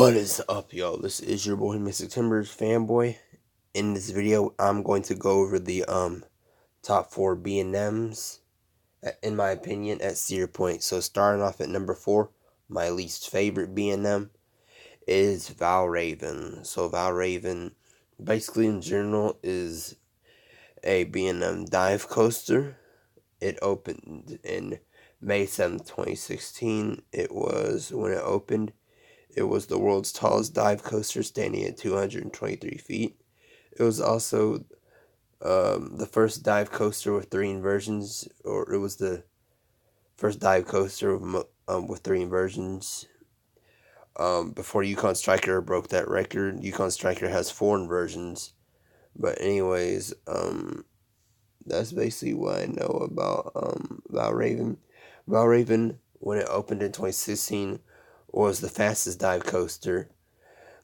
What is up, y'all? This is your boy Mr. Timbers fanboy. In this video, I'm going to go over the top 4 B&Ms in my opinion at Cedar Point. So starting off at number 4, my least favorite B&M is Val Raven. So Val Raven, basically in general, is a B&M dive coaster. It opened in May 7th, 2016. It was when it opened. It was the world's tallest dive coaster, standing at 223 feet. It was also the first dive coaster with 3 inversions, or it was the first dive coaster with 3 inversions. Before Yukon Striker broke that record, Yukon Striker has 4 inversions. But anyways, that's basically what I know about Val Raven. Val Raven, when it opened in 2016, was the fastest dive coaster,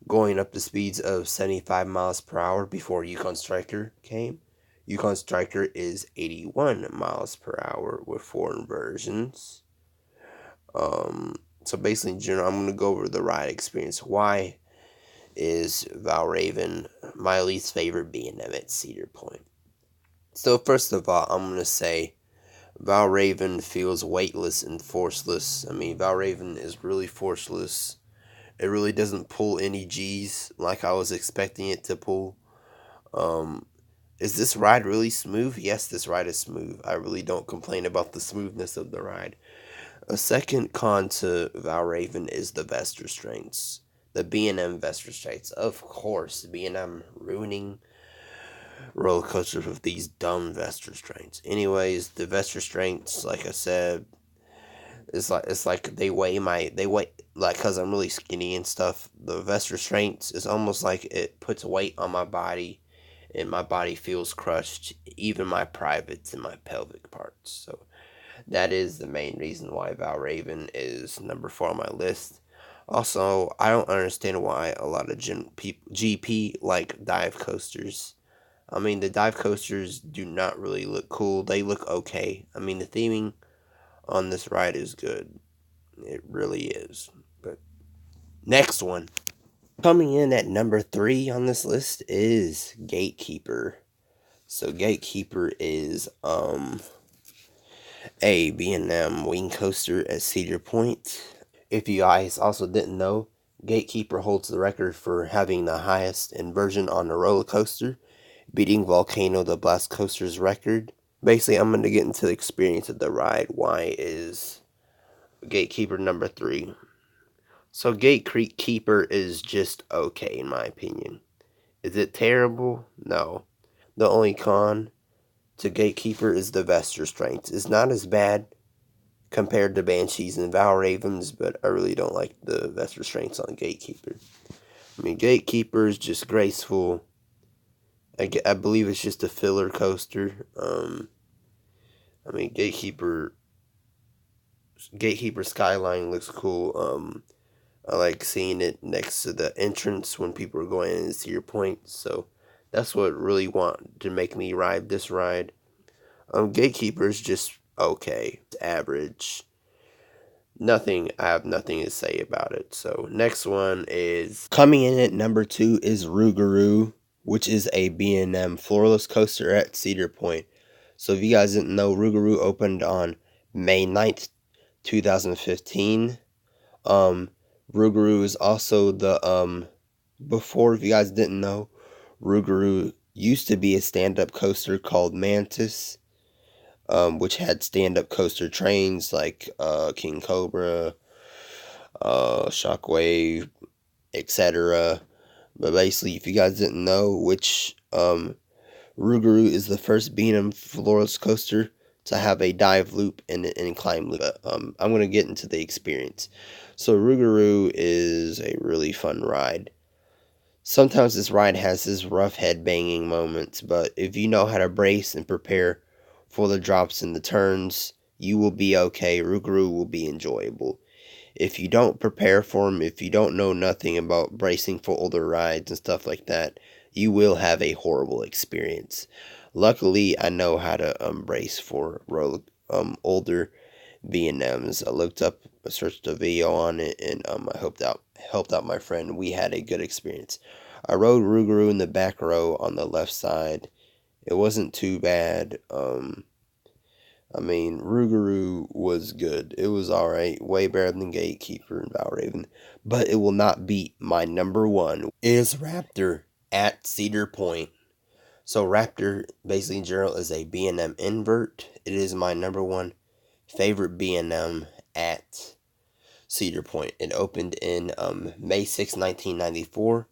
going up to speeds of 75 miles per hour before Yukon Striker came. Yukon Striker is 81 miles per hour with 4 inversions. So basically, in general, I'm going to go over the ride experience. Why is Val Raven my least favorite B&M at Cedar Point? So first of all, I'm going to say Val Raven feels weightless and forceless. I mean, Val Raven is really forceless. It really doesn't pull any G's like I was expecting it to pull. Is this ride really smooth? Yes, this ride is smooth. I really don't complain about the smoothness of the ride. A second con to Val Raven is the vest restraints. The B&M vest restraints. Of course, B&M ruining roller coasters with these dumb vest restraints. Anyways, the vest restraints, like I said, it's like they weigh like, because I'm really skinny and stuff. The vest restraints is almost like it puts weight on my body, and my body feels crushed, even my privates and my pelvic parts. So that is the main reason why Val Raven is number 4 on my list. Also, I don't understand why a lot of GP like dive coasters. I mean, the dive coasters do not really look cool. They look okay. I mean, the theming on this ride is good. It really is. But next one. Coming in at number 3 on this list is Gatekeeper. So Gatekeeper is a B&M wing coaster at Cedar Point. If you guys also didn't know, Gatekeeper holds the record for having the highest inversion on a roller coaster, beating Volcano the Blast Coaster's record. Basically, I'm going to get into the experience of the ride. Why is Gatekeeper number 3? So Gatekeeper is just okay in my opinion. Is it terrible? No. The only con to Gatekeeper is the vest restraints. It's not as bad compared to Banshees and Val Ravens, but I really don't like the vest restraints on Gatekeeper. I mean, Gatekeeper is just graceful. I believe it's just a filler coaster. I mean, Gatekeeper Skyline looks cool. I like seeing it next to the entrance when people are going in to see your point. So that's what really want to make me ride this ride. Gatekeeper is just okay. It's average. I have nothing to say about it. So next one is coming in at number 2 is Rougarou, which is a B&M floorless coaster at Cedar Point. So if you guys didn't know, Rougarou opened on May 9th, 2015. Rougarou is also the before, if you guys didn't know, Rougarou used to be a stand-up coaster called Mantis, which had stand-up coaster trains like King Cobra, Shockwave, etc. But basically, if you guys didn't know, which Rougarou is the first B&M floorless coaster to have a dive loop and climb loop. I'm going to get into the experience. So Rougarou is a really fun ride. Sometimes this ride has this rough head banging moments, but if you know how to brace and prepare for the drops and the turns, you will be okay. Rougarou will be enjoyable. If you don't prepare for them, if you don't know nothing about bracing for older rides and stuff like that, you will have a horrible experience. Luckily, I know how to brace for older B&Ms. I searched a video on it, and I helped out my friend. We had a good experience. I rode Rougarou in the back row on the left side. It wasn't too bad. Rougarou was good. It was alright. Way better than Gatekeeper and Val Raven. But it will not beat my number one. It is Raptor at Cedar Point. So Raptor, basically in general, is a B&M invert. It is my number one favorite B&M at Cedar Point. It opened in May 6, 1994.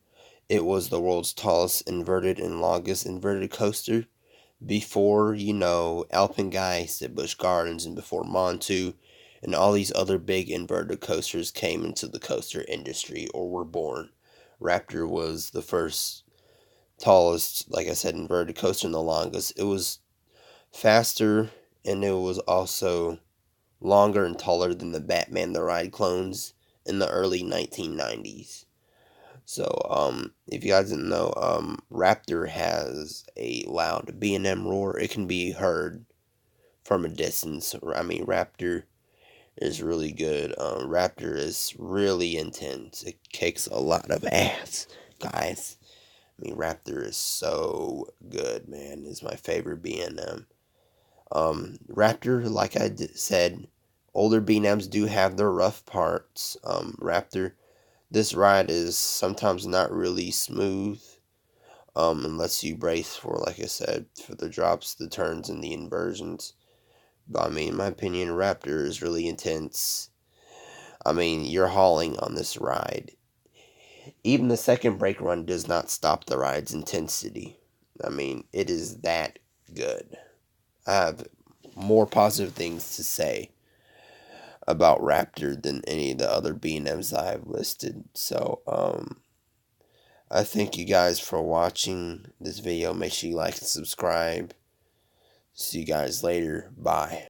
It was the world's tallest inverted and longest inverted coaster before, Alpengeist at Busch Gardens and before Montu and all these other big inverted coasters came into the coaster industry or were born. Raptor was the first tallest, like I said, inverted coaster and the longest. It was faster and it was also longer and taller than the Batman the Ride clones in the early 1990s. So, if you guys didn't know, Raptor has a loud B&M roar. It can be heard from a distance. Raptor is really good. Raptor is really intense. It kicks a lot of ass, guys. Raptor is so good, man. It's my favorite B&M. Raptor, like I said, older B&Ms do have their rough parts. Raptor, this ride is sometimes not really smooth, unless you brace for, like I said, for the drops, the turns, and the inversions. But in my opinion, Raptor is really intense. You're hauling on this ride. Even the second brake run does not stop the ride's intensity. It is that good. I have more positive things to say about Raptor than any of the other B&Ms I've listed. So, I thank you guys for watching this video. Make sure you like and subscribe. See you guys later. Bye.